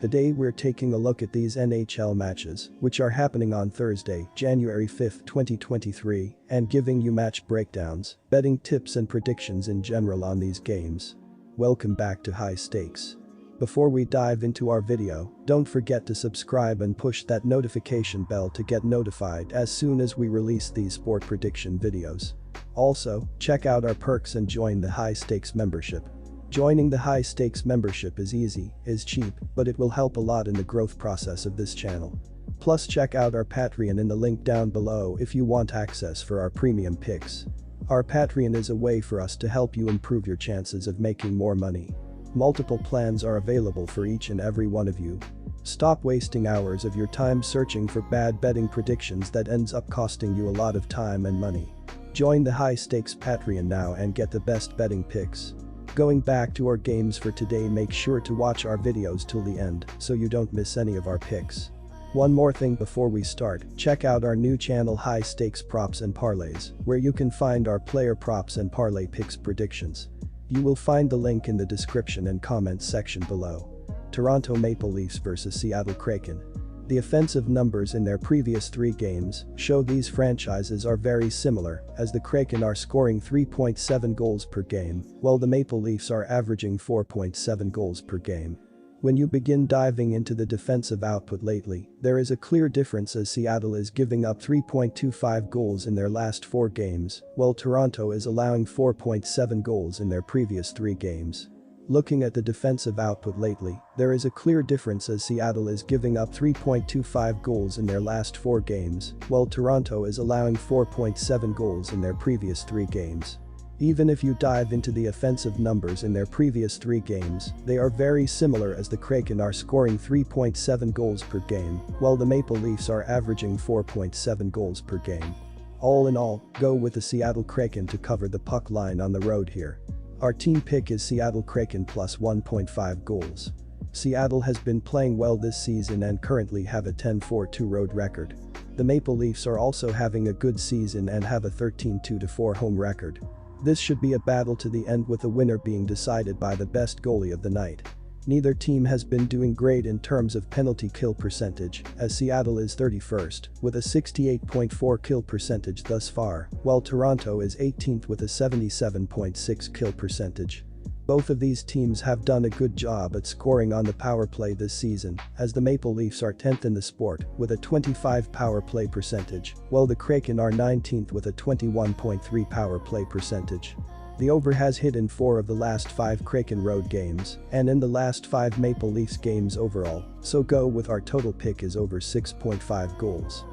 Today we're taking a look at these NHL matches, which are happening on Thursday, January 5, 2023, and giving you match breakdowns, betting tips and predictions in general on these games. Welcome back to High Stakes. Before we dive into our video, don't forget to subscribe and push that notification bell to get notified as soon as we release these sport prediction videos. Also, check out our perks and join the High Stakes membership. Joining the High Stakes membership is easy, is cheap, but it will help a lot in the growth process of this channel. Plus check out our Patreon in the link down below if you want access for our premium picks. Our Patreon is a way for us to help you improve your chances of making more money. Multiple plans are available for each and every one of you. Stop wasting hours of your time searching for bad betting predictions that ends up costing you a lot of time and money. Join the High Stakes Patreon now and get the best betting picks. Going back to our games for today, make sure to watch our videos till the end so you don't miss any of our picks. One more thing before we start, check out our new channel High Stakes Props and Parlays, where you can find our player props and parlay picks predictions. You will find the link in the description and comments section below. Toronto Maple Leafs vs Seattle Kraken. The offensive numbers in their previous 3 games show these franchises are very similar, as the Kraken are scoring 3.7 goals per game, while the Maple Leafs are averaging 4.7 goals per game. When you begin diving into the defensive output lately, there is a clear difference as Seattle is giving up 3.25 goals in their last 4 games, while Toronto is allowing 4.7 goals in their previous 3 games. Looking at the defensive output lately, there is a clear difference as Seattle is giving up 3.25 goals in their last 4 games, while Toronto is allowing 4.7 goals in their previous 3 games. Even if you dive into the offensive numbers in their previous 3 games, they are very similar as the Kraken are scoring 3.7 goals per game, while the Maple Leafs are averaging 4.7 goals per game. All in all, go with the Seattle Kraken to cover the puck line on the road here. Our team pick is Seattle Kraken plus 1.5 goals. Seattle has been playing well this season and currently have a 10-4-2 road record. The Maple Leafs are also having a good season and have a 13-2-4 home record. This should be a battle to the end with the winner being decided by the best goalie of the night. Neither team has been doing great in terms of penalty kill percentage, as Seattle is 31st, with a 68.4 kill percentage thus far, while Toronto is 18th with a 77.6 kill percentage. Both of these teams have done a good job at scoring on the power play this season, as the Maple Leafs are 10th in the sport with a 25 power play percentage, while the Kraken are 19th with a 21.3 power play percentage. The over has hit in 4 of the last 5 Kraken road games and in the last 5 Maple Leafs games overall, so go with our total pick is over 6.5 goals.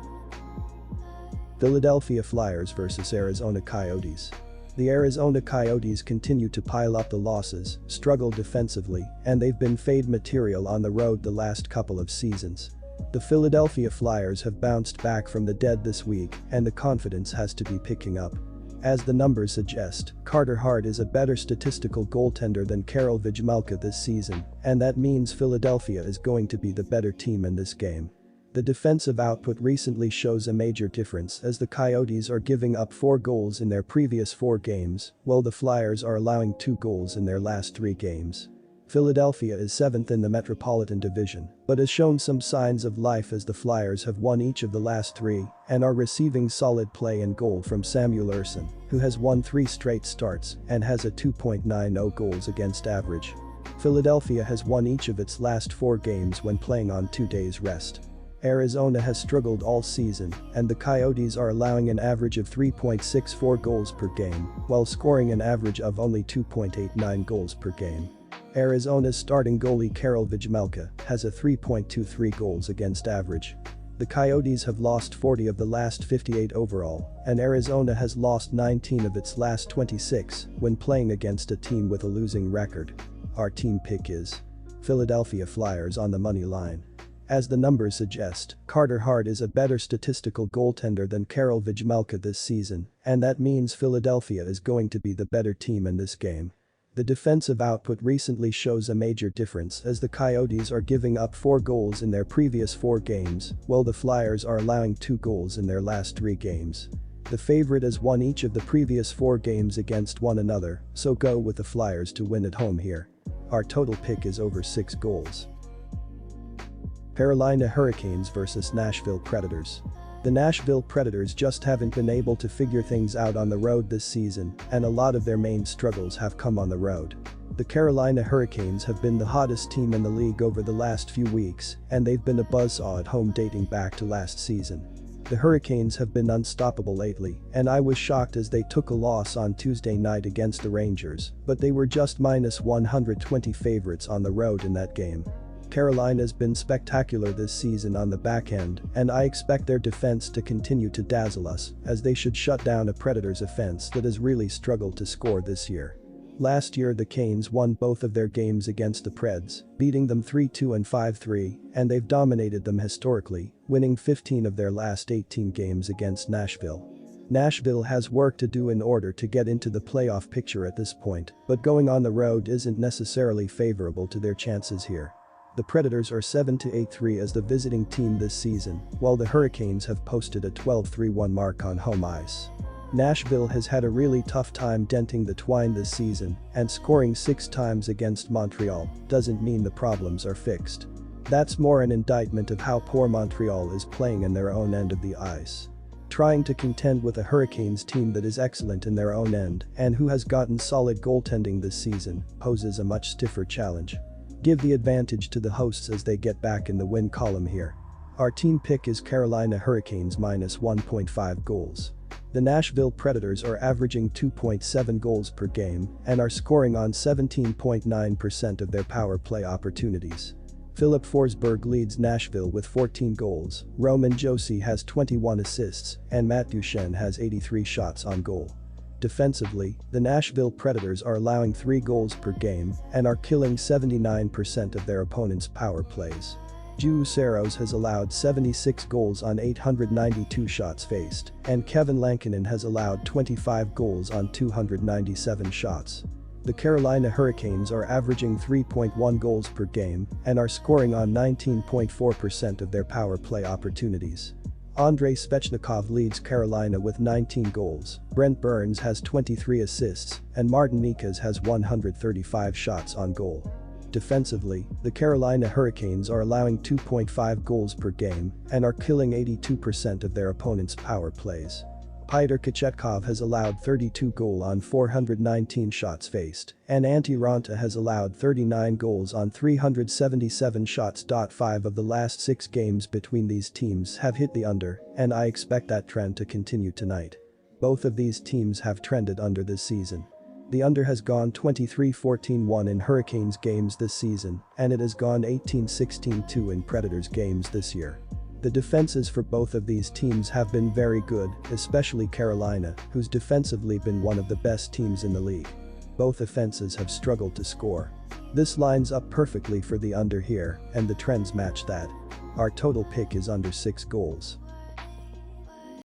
Philadelphia Flyers vs Arizona Coyotes. The Arizona Coyotes continue to pile up the losses, struggle defensively, and they've been fade material on the road the last couple of seasons. The Philadelphia Flyers have bounced back from the dead this week, and the confidence has to be picking up. As the numbers suggest, Carter Hart is a better statistical goaltender than Karel Vejmelka this season, and that means Philadelphia is going to be the better team in this game. The defensive output recently shows a major difference as the Coyotes are giving up 4 goals in their previous 4 games, while the Flyers are allowing 2 goals in their last 3 games. Philadelphia is 7th in the Metropolitan Division, but has shown some signs of life as the Flyers have won each of the last 3 and are receiving solid play and goal from Samuel Ersson, who has won 3 straight starts and has a 2.90 goals against average. Philadelphia has won each of its last 4 games when playing on 2 days rest. Arizona has struggled all season, and the Coyotes are allowing an average of 3.64 goals per game, while scoring an average of only 2.89 goals per game. Arizona's starting goalie Karel Vejmelka has a 3.23 goals against average. The Coyotes have lost 40 of the last 58 overall, and Arizona has lost 19 of its last 26 when playing against a team with a losing record. Our team pick is Philadelphia Flyers on the money line. As the numbers suggest, Carter Hart is a better statistical goaltender than Karel Vejmelka this season, and that means Philadelphia is going to be the better team in this game. The defensive output recently shows a major difference as the Coyotes are giving up 4 goals in their previous 4 games, while the Flyers are allowing 2 goals in their last 3 games. The favorite has won each of the previous 4 games against one another, so go with the Flyers to win at home here. Our total pick is over 6 goals. Carolina Hurricanes vs Nashville Predators. The Nashville Predators just haven't been able to figure things out on the road this season, and a lot of their main struggles have come on the road. The Carolina Hurricanes have been the hottest team in the league over the last few weeks, and they've been a buzzsaw at home dating back to last season. The Hurricanes have been unstoppable lately, and I was shocked as they took a loss on Tuesday night against the Rangers, but they were just -120 favorites on the road in that game. Carolina's been spectacular this season on the back end, and I expect their defense to continue to dazzle us, as they should shut down a Predators offense that has really struggled to score this year. Last year the Canes won both of their games against the Preds, beating them 3-2 and 5-3, and they've dominated them historically, winning 15 of their last 18 games against Nashville. Nashville has work to do in order to get into the playoff picture at this point, but going on the road isn't necessarily favorable to their chances here. The Predators are 7-8-3 as the visiting team this season, while the Hurricanes have posted a 12-3-1 mark on home ice. Nashville has had a really tough time denting the twine this season, and scoring 6 times against Montreal doesn't mean the problems are fixed. That's more an indictment of how poor Montreal is playing in their own end of the ice. Trying to contend with a Hurricanes team that is excellent in their own end and who has gotten solid goaltending this season poses a much stiffer challenge. Give the advantage to the hosts as they get back in the win column here. Our team pick is Carolina Hurricanes -1.5 goals. The Nashville Predators are averaging 2.7 goals per game and are scoring on 17.9% of their power play opportunities. Philip Forsberg leads Nashville with 14 goals, Roman Josi has 21 assists, and Matt Duchene has 83 shots on goal. Defensively, the Nashville Predators are allowing 3 goals per game and are killing 79% of their opponents' power plays. Juuse Saros has allowed 76 goals on 892 shots faced, and Kevin Lankinen has allowed 25 goals on 297 shots. The Carolina Hurricanes are averaging 3.1 goals per game and are scoring on 19.4% of their power play opportunities. Andrei Svechnikov leads Carolina with 19 goals, Brent Burns has 23 assists, and Martin Necas has 135 shots on goal. Defensively, the Carolina Hurricanes are allowing 2.5 goals per game and are killing 82% of their opponents' power plays. Pyotr Kochetkov has allowed 32 goals on 419 shots faced, and Antti Raanta has allowed 39 goals on 377 shots. 5 of the last 6 games between these teams have hit the under, and I expect that trend to continue tonight. Both of these teams have trended under this season. The under has gone 23-14-1 in Hurricanes games this season, and it has gone 18-16-2 in Predators games this year. The defenses for both of these teams have been very good, especially Carolina, who's defensively been one of the best teams in the league. Both offenses have struggled to score. This lines up perfectly for the under here, and the trends match that. Our total pick is under 6 goals.